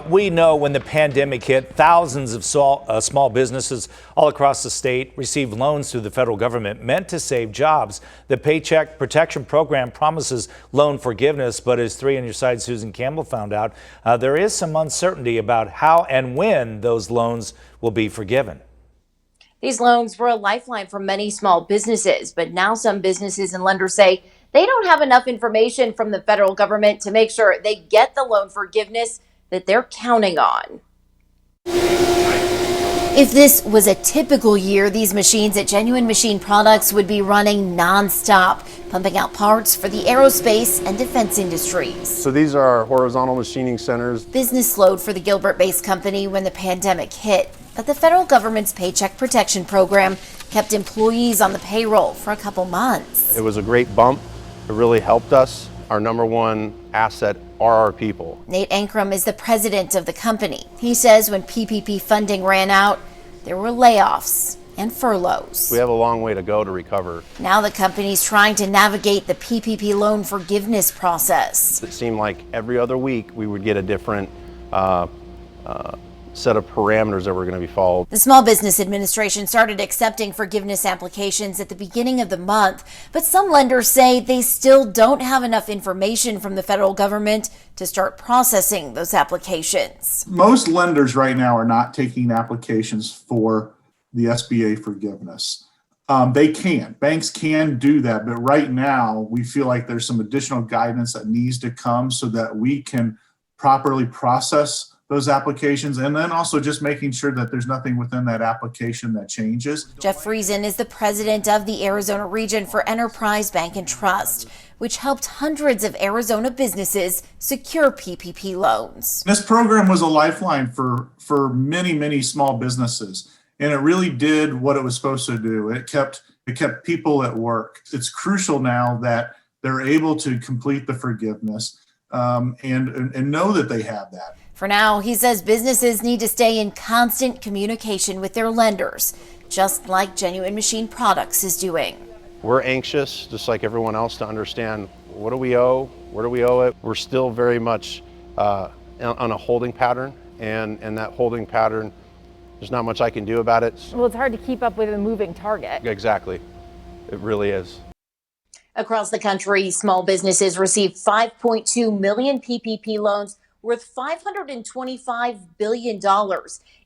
We know when the pandemic hit, thousands of small businesses all across the state received loans through the federal government meant to save jobs. The Paycheck Protection Program promises loan forgiveness, but as 3 on your side Susan Campbell found out, there is some uncertainty about how and when those loans will be forgiven. These loans were a lifeline for many small businesses, but now some businesses and lenders say they don't have enough information from the federal government to make sure they get the loan forgiveness that they're counting on. If this was a typical year, these machines at Genuine Machine Products would be running nonstop, pumping out parts for the aerospace and defense industries. So these are our horizontal machining centers. Business slowed for the Gilbert-based company when the pandemic hit, but the federal government's Paycheck Protection Program kept employees on the payroll for a couple months. It was a great bump. It really helped us. Our number one asset are our people. Nate Ankrum is the president of the company. He says when PPP funding ran out, there were layoffs and furloughs. We have a long way to go to recover. Now the company's trying to navigate the PPP loan forgiveness process. It seemed like every other week we would get a different set of parameters that were going to be followed. The Small Business Administration started accepting forgiveness applications at the beginning of the month, but some lenders say they still don't have enough information from the federal government to start processing those applications. Most lenders right now are not taking applications for the SBA forgiveness. Banks can do that, but right now we feel like there's some additional guidance that needs to come so that we can properly process those applications, and then also just making sure that there's nothing within that application that changes. Jeff Friesen is the president of the Arizona region for Enterprise Bank and Trust, which helped hundreds of Arizona businesses secure PPP loans. This program was a lifeline for many, many small businesses, and it really did what it was supposed to do. It kept people at work. It's crucial now that they're able to complete the forgiveness and know that they have that. For now, he says businesses need to stay in constant communication with their lenders, just like Genuine Machine Products is doing. We're anxious, just like everyone else, to understand what do we owe, where do we owe it. We're still very much on a holding pattern, and that holding pattern, there's not much I can do about it. Well, it's hard to keep up with a moving target. Exactly, it really is. Across the country, small businesses received 5.2 million PPP loans worth $525 billion.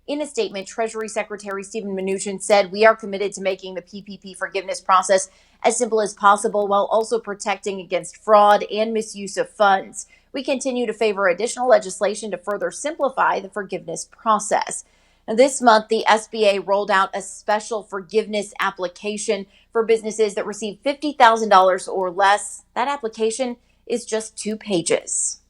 In a statement, Treasury Secretary Steven Mnuchin said, "We are committed to making the PPP forgiveness process as simple as possible while also protecting against fraud and misuse of funds. We continue to favor additional legislation to further simplify the forgiveness process." And this month, the SBA rolled out a special forgiveness application for businesses that receive $50,000 or less. That application is just 2 pages.